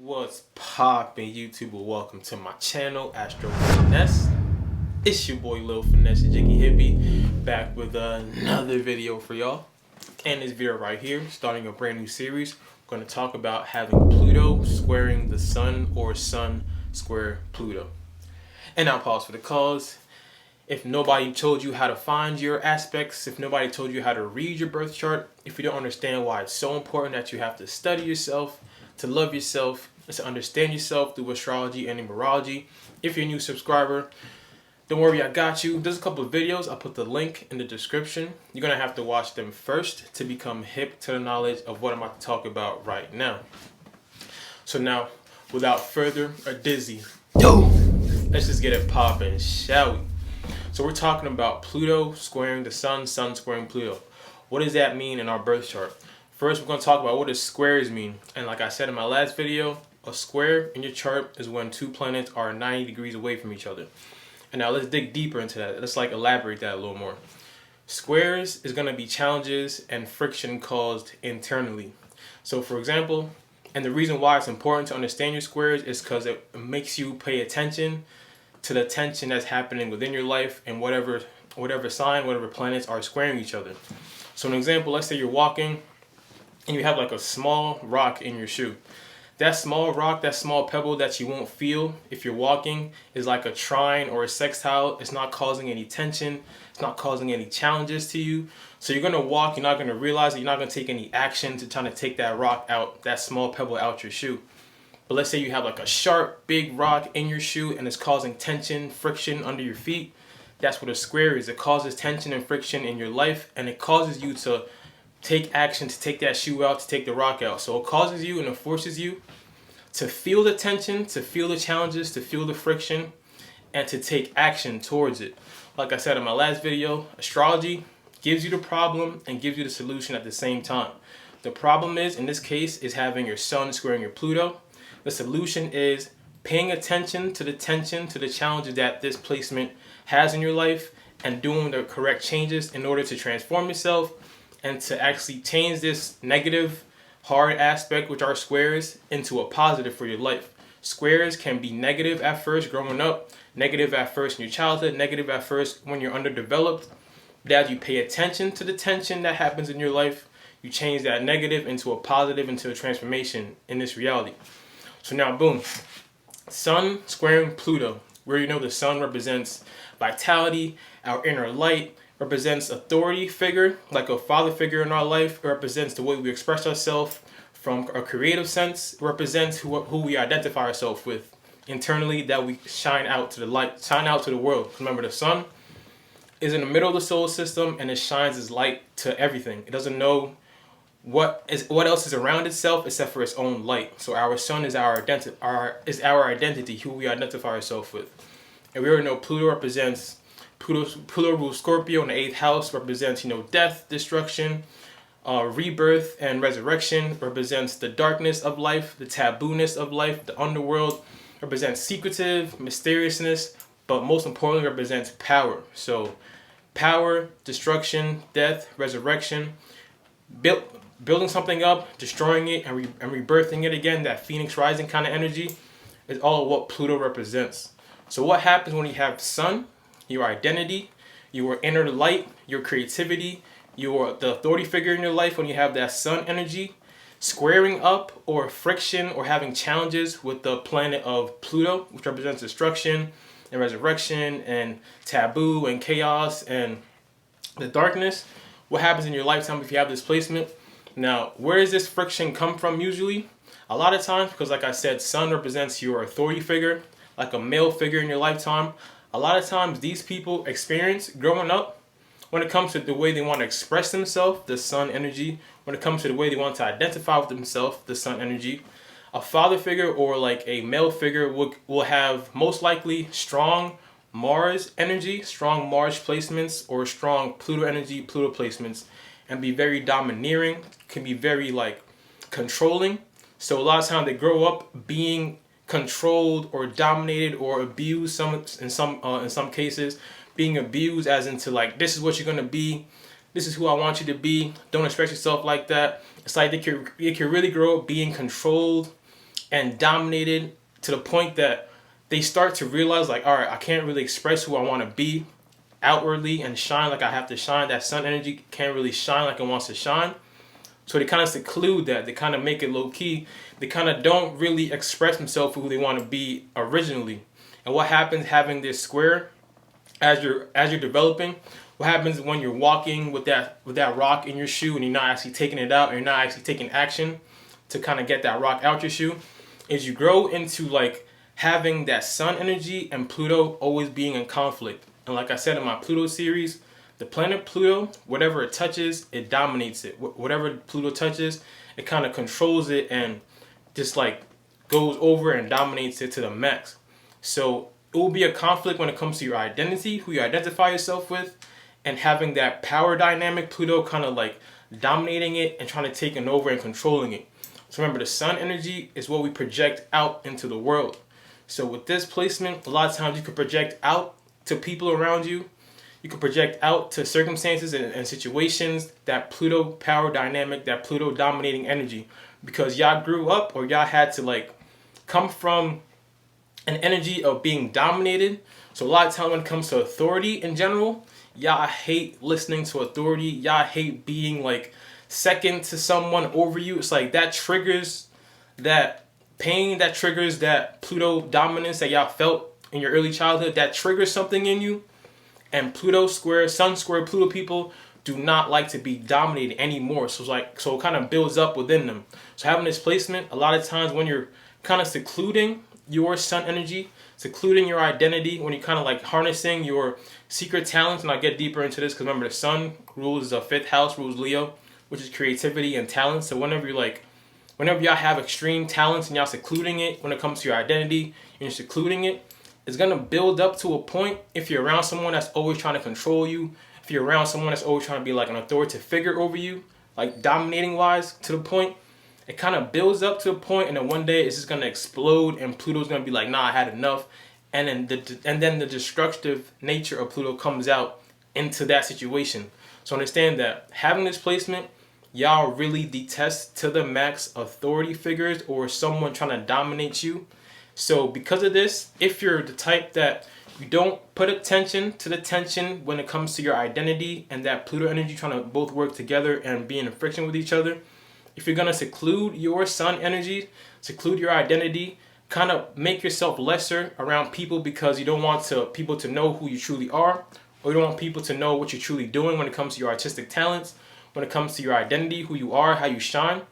What's poppin', YouTube? Welcome to my channel, Astro Finesse. It's your boy Lil Finesse, Jiggy Hippie, back with another video for y'all. And this video right here, starting a brand new series, we're going to talk about having Pluto squaring the Sun or Sun square Pluto. And I'll pause for the cause. If nobody told you how to find your aspects, if nobody told you how to read your birth chart, if you don't understand why it's so important that you have to study yourself, to love yourself, to understand yourself through astrology and numerology, if you're a new subscriber, don't worry, I got you. There's a couple of videos. I'll put the link in the description. You're going to have to watch them first to become hip to the knowledge of what I'm about to talk about right now. So now, without further ado, let's just get it poppin', shall we? So we're talking about Pluto squaring the Sun, Sun squaring Pluto. What does that mean in our birth chart? First, we're going to talk about what does squares mean. And like I said in my last video, a square in your chart is when two planets are 90 degrees away from each other. And now let's dig deeper into that. Let's elaborate that a little more. Squares is going to be challenges and friction caused internally. So for example, and the reason why it's important to understand your squares is because it makes you pay attention to the tension that's happening within your life and whatever sign, whatever planets are squaring each other. So an example, let's say you're walking and you have like a small rock in your shoe. That small rock, that small pebble that you won't feel if you're walking is like a trine or a sextile. It's not causing any tension. It's not causing any challenges to you. So you're going to walk, you're not going to realize it, you're not going to take any action to try to take that rock out, that small pebble out your shoe. But let's say you have like a sharp, big rock in your shoe and it's causing tension, friction under your feet. That's what a square is. It causes tension and friction in your life, and it causes you to take action to take that shoe out, to take the rock out. So it causes you and it forces you to feel the tension, to feel the challenges, to feel the friction, and to take action towards it. Like I said in my last video, astrology gives you the problem and gives you the solution at the same time. The problem is, in this case, is having your Sun squaring your Pluto. The solution is paying attention to the tension, to the challenges that this placement has in your life, and doing the correct changes in order to transform yourself and to actually change this negative, hard aspect, which are squares, into a positive for your life. Squares can be negative at first growing up, negative at first in your childhood, negative at first when you're underdeveloped. But as you pay attention to the tension that happens in your life, you change that negative into a positive, into a transformation in this reality. So now, boom, Sun squaring Pluto, where you know the Sun represents vitality, our inner light, represents authority figure, like a father figure in our life. It represents the way we express ourselves from a creative sense. It represents who we identify ourselves with internally, that we shine out to the light, shine out to the world. Remember, the Sun is in the middle of the solar system and it shines its light to everything. It doesn't know what else is around itself except for its own light. So our Sun is our identity, who we identify ourselves with. And we already know Pluto represents Pluto rules Scorpio in the 8th house, represents death, destruction, rebirth, and resurrection. Represents the darkness of life, the tabooness of life, the underworld. Represents secretive, mysteriousness, but most importantly represents power. So power, destruction, death, resurrection, building something up, destroying it, and rebirthing it again, that phoenix rising kind of energy, is all of what Pluto represents. So what happens when you have Sun? Your identity, your inner light, your creativity, the authority figure in your life, when you have that Sun energy squaring up or friction or having challenges with the planet of Pluto, which represents destruction and resurrection and taboo and chaos and the darkness. What happens in your lifetime if you have this placement? Now, where does this friction come from usually? A lot of times, because like I said, Sun represents your authority figure, like a male figure in your lifetime. A lot of times these people experience growing up, when it comes to the way they want to express themselves, the Sun energy, when it comes to the way they want to identify with themselves, the Sun energy, a father figure or like a male figure will have most likely strong Mars energy, strong Mars placements, or strong Pluto energy, Pluto placements, and be very domineering, can be very controlling. So a lot of times they grow up being controlled or dominated or abused, in some cases being abused as into this is what you're going to be, this is who I want you to be, don't express yourself like that. It's like they can really grow up being controlled and dominated to the point that they start to realize, like, all right, I can't really express who I want to be outwardly and shine like I have to shine. That sun energy can't really shine like it wants to shine. So they kind of seclude that. They kind of make it low key. They kind of don't really express themselves for who they want to be originally. And what happens having this square as you're developing? What happens when you're walking with that rock in your shoe and you're not actually taking it out, and you're not actually taking action to kind of get that rock out your shoe? Is you grow into like having that sun energy and Pluto always being in conflict. And like I said in my Pluto series, the planet Pluto, whatever it touches, it dominates it. Whatever Pluto touches, it kind of controls it and just like goes over and dominates it to the max. So it will be a conflict when it comes to your identity, who you identify yourself with, and having that power dynamic, Pluto kind of like dominating it and trying to take it over and controlling it. So remember, the sun energy is what we project out into the world. So with this placement, a lot of times you can project out to people around you. You can project out to circumstances and situations, that Pluto power dynamic, that Pluto dominating energy. Because y'all grew up, or y'all had to like come from an energy of being dominated. So a lot of time when it comes to authority in general, y'all hate listening to authority. Y'all hate being like second to someone over you. It's like that triggers that pain, that triggers that Pluto dominance that y'all felt in your early childhood. That triggers something in you. And Pluto square, Sun square Pluto people do not like to be dominated anymore. So it kind of builds up within them. So having this placement, a lot of times when you're kind of secluding your sun energy, secluding your identity, when you're kind of like harnessing your secret talents, and I'll get deeper into this because remember the sun rules the 5th house, rules Leo, which is creativity and talent. So whenever y'all have extreme talents and y'all secluding it, when it comes to your identity and you're secluding it, it's going to build up to a point. If you're around someone that's always trying to control you, if you're around someone that's always trying to be like an authoritative figure over you, like dominating wise, to the point, it kind of builds up to a point, and then one day it's just going to explode, and Pluto's going to be like, nah, I had enough. And then the destructive nature of Pluto comes out into that situation. So understand that having this placement, y'all really detest to the max authority figures or someone trying to dominate you. So because of this, if you're the type that you don't put attention to the tension when it comes to your identity and that Pluto energy trying to both work together and be in friction with each other, if you're going to seclude your sun energy, seclude your identity, kind of make yourself lesser around people because you don't want people to know who you truly are, or you don't want people to know what you're truly doing when it comes to your artistic talents, when it comes to your identity, who you are, how you shine,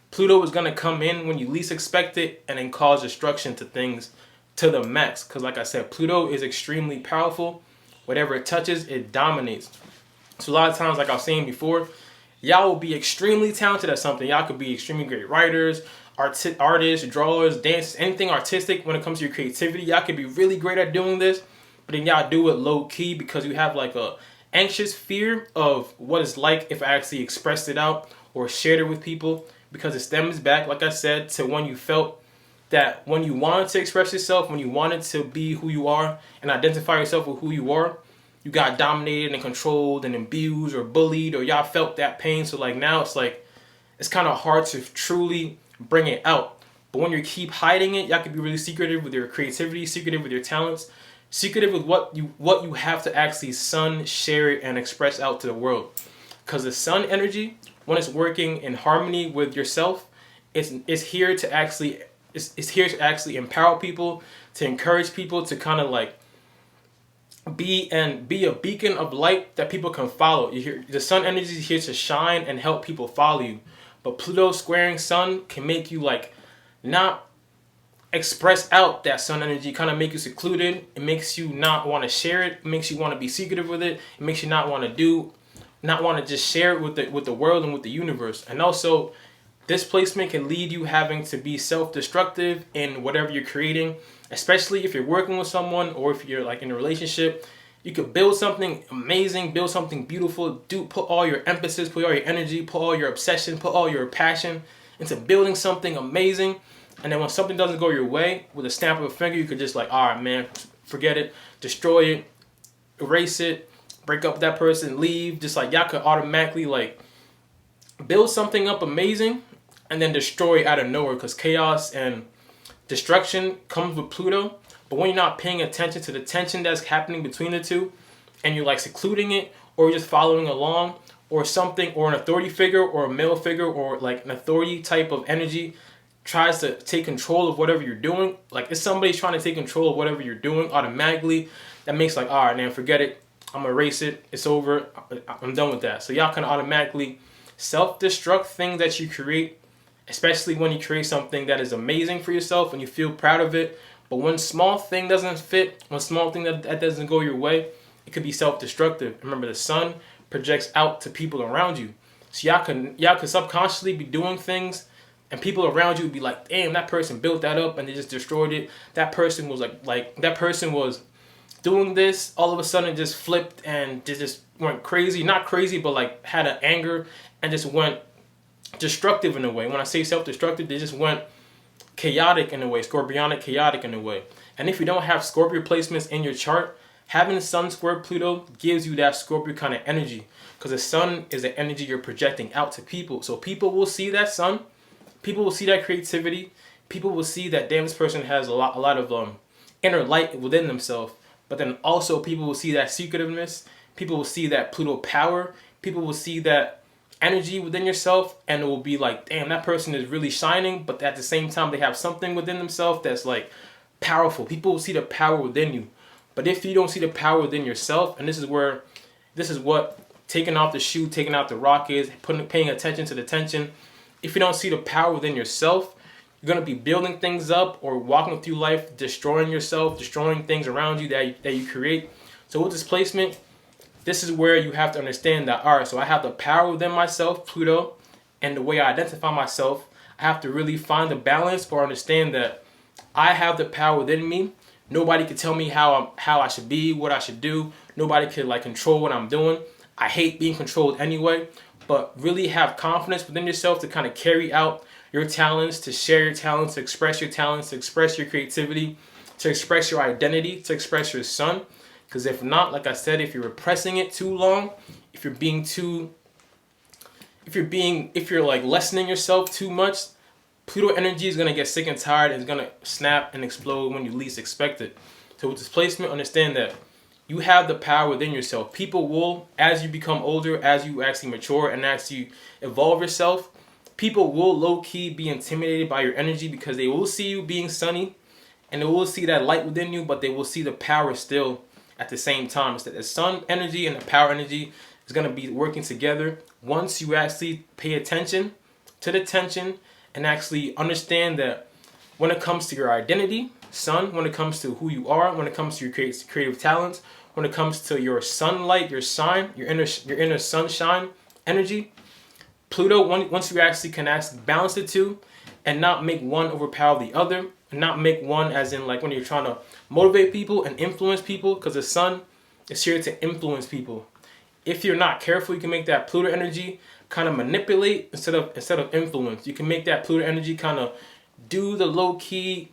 Pluto is going to come in when you least expect it and then cause destruction to things to the max. Because like I said, Pluto is extremely powerful. Whatever it touches, it dominates. So a lot of times, like I was saying before, y'all will be extremely talented at something. Y'all could be extremely great writers, artists, drawers, dancers, anything artistic when it comes to your creativity. Y'all could be really great at doing this, but then y'all do it low key because you have like a anxious fear of what it's like if I actually expressed it out or shared it with people. Because it stems back, like I said, to when you felt that when you wanted to express yourself, when you wanted to be who you are and identify yourself with who you are, you got dominated and controlled and abused or bullied, or y'all felt that pain. So like now it's kind of hard to truly bring it out. But when you keep hiding it, y'all can be really secretive with your creativity, secretive with your talents, secretive with what you have to actually share it and express out to the world. Because the sun energy, when it's working in harmony with yourself, it's here to actually empower people, to encourage people to kind of like be a beacon of light that people can follow. The sun energy is here to shine and help people follow you. But Pluto squaring sun can make you like not express out that sun energy, kind of make you secluded. It makes you not want to share it. It makes you want to be secretive with it. It makes you not want to just share it with the world and with the universe. And also, this placement can lead you having to be self-destructive in whatever you're creating, especially if you're working with someone or if you're like in a relationship. You could build something amazing, build something beautiful, put all your emphasis, put all your energy, put all your obsession, put all your passion into building something amazing. And then when something doesn't go your way, with a snap of a finger, you could just like, all right, man, forget it, destroy it, erase it, break up with that person, leave. Just like y'all could automatically like build something up amazing and then destroy it out of nowhere, because chaos and Destruction comes with Pluto, but when you're not paying attention to the tension that's happening between the two, and you're like secluding it, or just following along, or something, or an authority figure, or a male figure, or like an authority type of energy tries to take control of whatever you're doing. Like if somebody's trying to take control of whatever you're doing automatically, that makes like, all right, man, forget it. I'm gonna erase it. It's over. I'm done with that. So y'all can automatically self-destruct things that you create, especially when you create something that is amazing for yourself and you feel proud of it. But one small thing doesn't fit, one small thing that doesn't go your way, it could be self-destructive. Remember, the sun projects out to people around you. So y'all can subconsciously be doing things, and people around you would be like, damn, that person built that up and they just destroyed it. That person was like that person was doing this, all of a sudden just flipped and just went crazy. Not crazy, but like had an anger and just went destructive in a way. When I say self-destructive, they just went chaotic in a way, scorpionic, chaotic in a way. And if you don't have Scorpio placements in your chart, having the sun square Pluto gives you that Scorpio kind of energy, because the sun is the energy you're projecting out to people. So people will see that sun, people will see that creativity, people will see that, damn, this person has a lot of inner light within themselves. But then also people will see that secretiveness, people will see that Pluto power, people will see that energy within yourself, and it will be like, damn, that person is really shining, but at the same time they have something within themselves that's like powerful. People will see the power within you. But if you don't see the power within yourself, and this is what taking off the shoe, taking out the rock is, paying attention to the tension. If you don't see the power within yourself, you're going to be building things up or walking through life, destroying yourself, destroying things around you that you create. So with this placement, this is where you have to understand that, all right, so I have the power within myself, Pluto, and the way I identify myself, I have to really find the balance or understand that I have the power within me. Nobody can tell me how I should be, what I should do. Nobody can like control what I'm doing. I hate being controlled anyway, but really have confidence within yourself to kind of carry out your talents, to share your talents, to express your talents, to express your creativity, to express your identity, to express your sun. Because if not, like I said, if you're repressing it too long, if you're like lessening yourself too much, Pluto energy is going to get sick and tired and it's going to snap and explode when you least expect it. So with this placement, understand that you have the power within yourself. People will, as you become older, as you actually mature and as you evolve yourself, people will low-key be intimidated by your energy, because they will see you being sunny and they will see that light within you, but they will see the power still at the same time. It's that the sun energy and the power energy is going to be working together once you actually pay attention to the tension and actually understand that when it comes to your identity, sun, when it comes to who you are, when it comes to your creative talents, when it comes to your sunlight, your sign, your inner sunshine energy, Pluto, once you actually can balance the two and not make one overpower the other, and not make one as in like when you're trying to motivate people and influence people, because the sun is here to influence people. If you're not careful, you can make that Pluto energy kind of manipulate instead of influence. You can make that Pluto energy kind of do the low-key,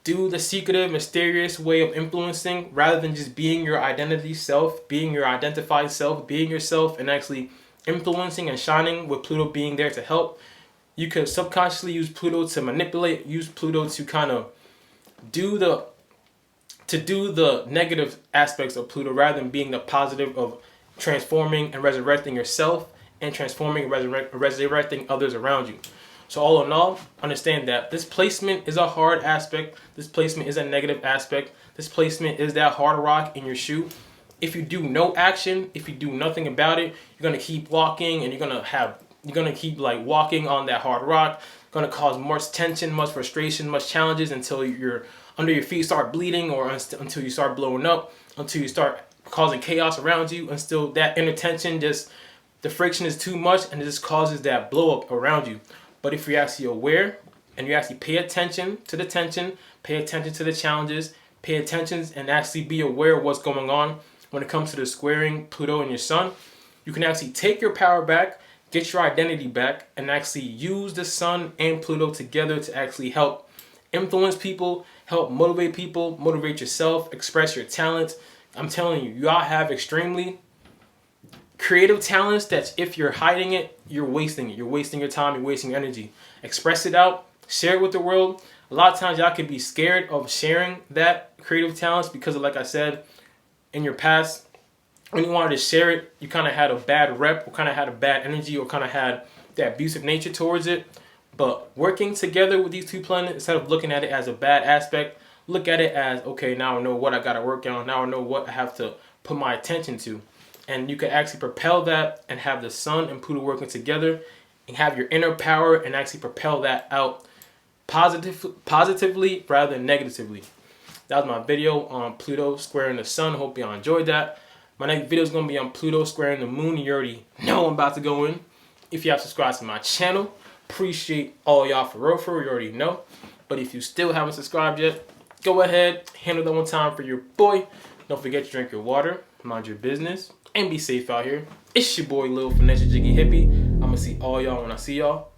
do the secretive, mysterious way of influencing, rather than just being your identity self, being your identified self, being yourself, and actually influencing and shining with Pluto being there to help. You could subconsciously use Pluto to manipulate, use Pluto to kind of do the negative aspects of Pluto, rather than being the positive of transforming and resurrecting yourself and transforming and resurrecting others around you. So all in all, understand that this placement is a hard aspect. This placement is a negative aspect. This placement is that hard rock in your shoe. If you do no action, if you do nothing about it, you're going to keep walking and you're going to keep like walking on that hard rock. Going to cause much tension, much frustration, much challenges until your under your feet start bleeding, or until you start blowing up, until you start causing chaos around you, until that inner tension, just the friction is too much and it just causes that blow up around you. But if you're actually aware and you actually pay attention to the tension, pay attention to the challenges, pay attention and actually be aware of what's going on when it comes to the squaring Pluto and your sun, you can actually take your power back, get your identity back, and actually use the sun and Pluto together to actually help influence people, help motivate yourself, express your talents. I'm telling you, y'all have extremely creative talents that if you're hiding it, you're wasting it. You're wasting your time, you're wasting your energy. Express it out, share it with the world. A lot of times y'all can be scared of sharing that creative talents because of, like I said, in your past, when you wanted to share it, you kind of had a bad rep, or kind of had a bad energy, or kind of had that abusive nature towards it. But working together with these two planets, instead of looking at it as a bad aspect, look at it as, okay, now I know what I got to work on. Now I know what I have to put my attention to. And you can actually propel that and have the sun and Pluto working together and have your inner power and actually propel that out positively rather than negatively. That was my video on Pluto squaring the sun. Hope y'all enjoyed that. My next video is going to be on Pluto squaring the moon. You already know I'm about to go in. If you have subscribed to my channel, appreciate all y'all for real, you already know. But if you still haven't subscribed yet, go ahead, handle that one time for your boy. Don't forget to drink your water, mind your business, and be safe out here. It's your boy Lil Finesse Jiggy Hippie. I'm going to see all y'all when I see y'all.